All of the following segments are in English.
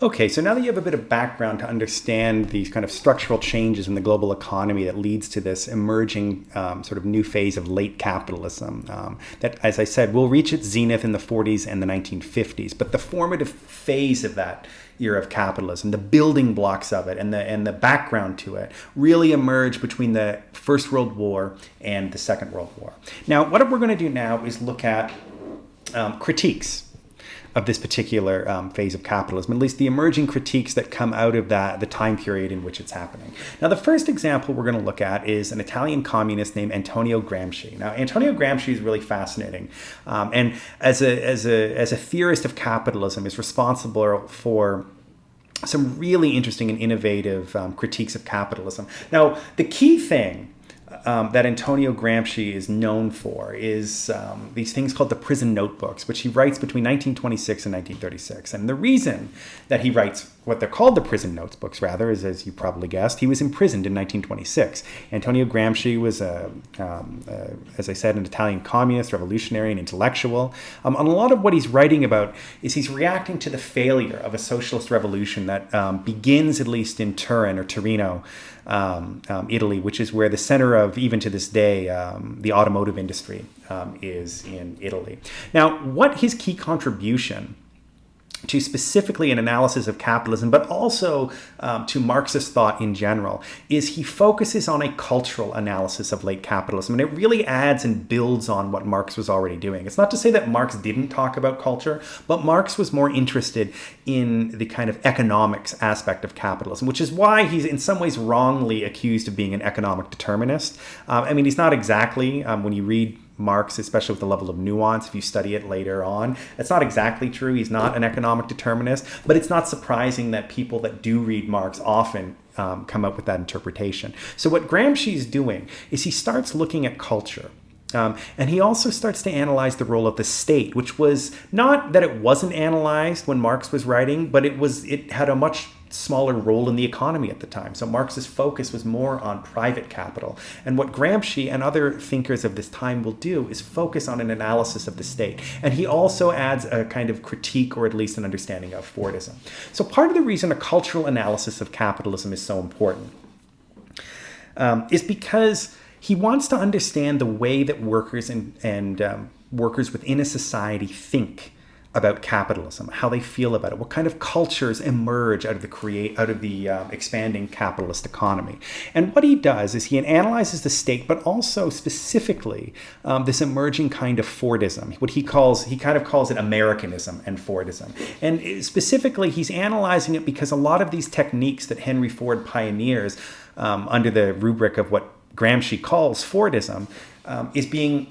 Okay, so now that you have a bit of background to understand these kind of structural changes in the global economy that leads to this emerging sort of new phase of late capitalism, that, as I said, will reach its zenith in the 40s and the 1950s. But the formative phase of that era of capitalism, the building blocks of it and the background to it really emerge between the First World War and the Second World War. Now, what we're going to do now is look at critiques of this particular phase of capitalism, at least the emerging critiques that come out of the time period in which it's happening. Now, the first example we're going to look at is an Italian communist named Antonio Gramsci. Now, Antonio Gramsci is really fascinating, and as a theorist of capitalism, is responsible for some really interesting and innovative critiques of capitalism. Now, the key thing that Antonio Gramsci is known for is these things called the prison notebooks, which he writes between 1926 and 1936. And the reason that he writes what they're called the prison notebooks, rather, is, as you probably guessed, he was imprisoned in 1926. Antonio Gramsci was, as I said, an Italian communist, revolutionary, and intellectual. And a lot of what he's writing about is he's reacting to the failure of a socialist revolution that begins, at least in Turin or Torino, Italy, which is where the center of, even to this day, the automotive industry is in Italy. Now, what his key contribution to specifically an analysis of capitalism, but also to Marxist thought in general, is he focuses on a cultural analysis of late capitalism. And it really adds and builds on what Marx was already doing. It's not to say that Marx didn't talk about culture, but Marx was more interested in the kind of economics aspect of capitalism, which is why he's in some ways wrongly accused of being an economic determinist. I mean, he's not exactly, when you read Marx, especially with the level of nuance, if you study it later on, it's not exactly true. He's not an economic determinist, but it's not surprising that people that do read Marx often come up with that interpretation. So what Gramsci is doing is he starts looking at culture. And he also starts to analyze the role of the state, which was not that it wasn't analyzed when Marx was writing, but it had a much smaller role in the economy at the time. So Marx's focus was more on private capital. And what Gramsci and other thinkers of this time will do is focus on an analysis of the state. And he also adds a kind of critique, or at least an understanding of Fordism. So part of the reason a cultural analysis of capitalism is so important is because he wants to understand the way that workers and workers within a society think about capitalism, how they feel about it, what kind of cultures emerge out of the expanding capitalist economy. And what he does is he analyzes the state, but also specifically this emerging kind of Fordism, he kind of calls it Americanism and Fordism. And specifically, he's analyzing it because a lot of these techniques that Henry Ford pioneers under the rubric of what Gramsci calls Fordism is being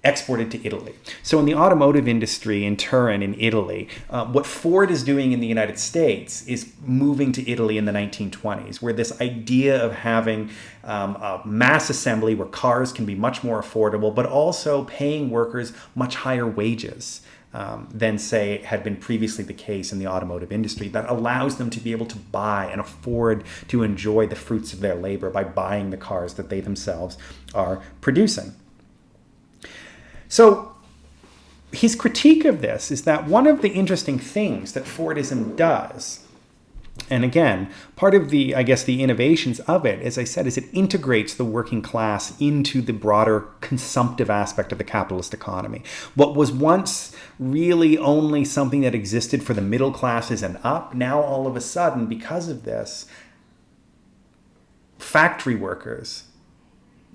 exported to Italy. So in the automotive industry in Turin, in Italy, what Ford is doing in the United States is moving to Italy in the 1920s, where this idea of having a mass assembly where cars can be much more affordable, but also paying workers much higher wages than, say, had been previously the case in the automotive industry, that allows them to be able to buy and afford to enjoy the fruits of their labor by buying the cars that they themselves are producing. So his critique of this is that one of the interesting things that Fordism does, and again, part of the innovations of it, as I said, is it integrates the working class into the broader consumptive aspect of the capitalist economy. What was once really only something that existed for the middle classes and up, now all of a sudden, because of this, factory workers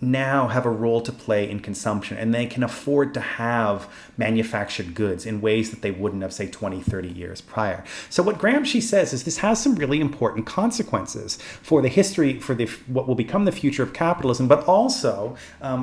now have a role to play in consumption, and they can afford to have manufactured goods in ways that they wouldn't have, say, 20, 30 years prior. So what Gramsci says is this has some really important consequences for the history, for what will become the future of capitalism, but also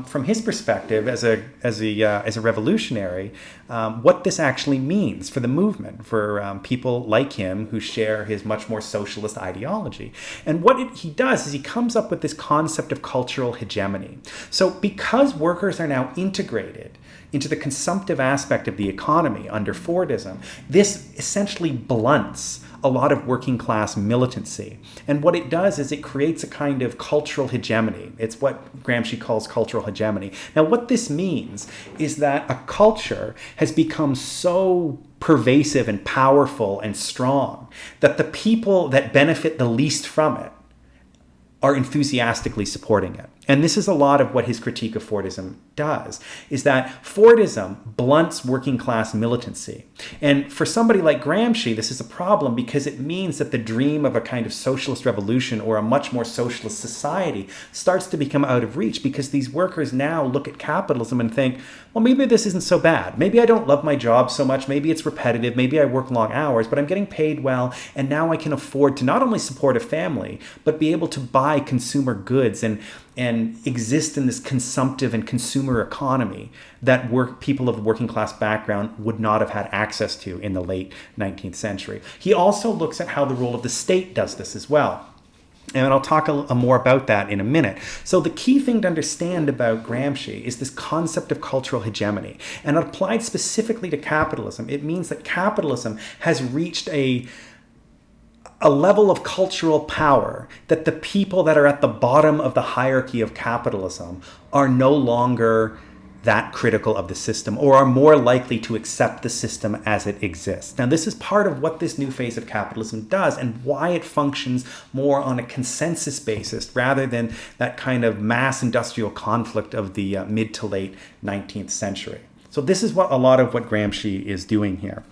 from his perspective as a revolutionary, what this actually means for the movement, for people like him who share his much more socialist ideology. And what he does is he comes up with this concept of cultural hegemony. hegemony. So because workers are now integrated into the consumptive aspect of the economy under Fordism, this essentially blunts a lot of working class militancy. And what it does is it creates a kind of cultural hegemony. It's what Gramsci calls cultural hegemony. Now, what this means is that a culture has become so pervasive and powerful and strong that the people that benefit the least from it are enthusiastically supporting it. And this is a lot of what his critique of Fordism does, is that Fordism blunts working class militancy. And for somebody like Gramsci, this is a problem because it means that the dream of a kind of socialist revolution or a much more socialist society starts to become out of reach because these workers now look at capitalism and think, well, maybe this isn't so bad. Maybe I don't love my job so much. Maybe it's repetitive. Maybe I work long hours, but I'm getting paid well. And now I can afford to not only support a family, but be able to buy consumer goods and exist in this consumptive and consumer economy that people of working class background would not have had access to in the late 19th century. He also looks at how the role of the state does this as well. And I'll talk more about that in a minute. So the key thing to understand about Gramsci is this concept of cultural hegemony. And applied specifically to capitalism, it means that capitalism has reached a level of cultural power that the people that are at the bottom of the hierarchy of capitalism are no longer that critical of the system or are more likely to accept the system as it exists. Now, this is part of what this new phase of capitalism does and why it functions more on a consensus basis rather than that kind of mass industrial conflict of the mid to late 19th century. So this is what a lot of what Gramsci is doing here.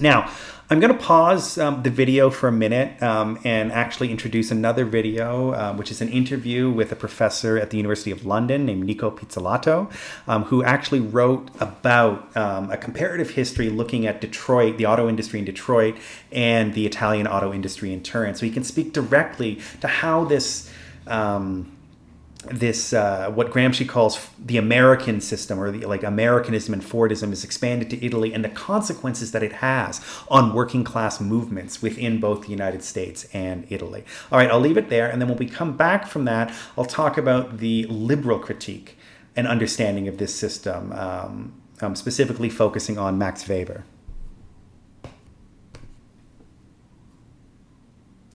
Now, I'm going to pause the video for a minute and actually introduce another video, which is an interview with a professor at the University of London named Nico Pizzalotto, who actually wrote about a comparative history looking at Detroit, the auto industry in Detroit, and the Italian auto industry in turn. So he can speak directly to how this what Gramsci calls the American system, or the Americanism and Fordism, is expanded to Italy and the consequences that it has on working class movements within both the United States and Italy. All right, I'll leave it there. And then when we come back from that, I'll talk about the liberal critique and understanding of this system, specifically focusing on Max Weber.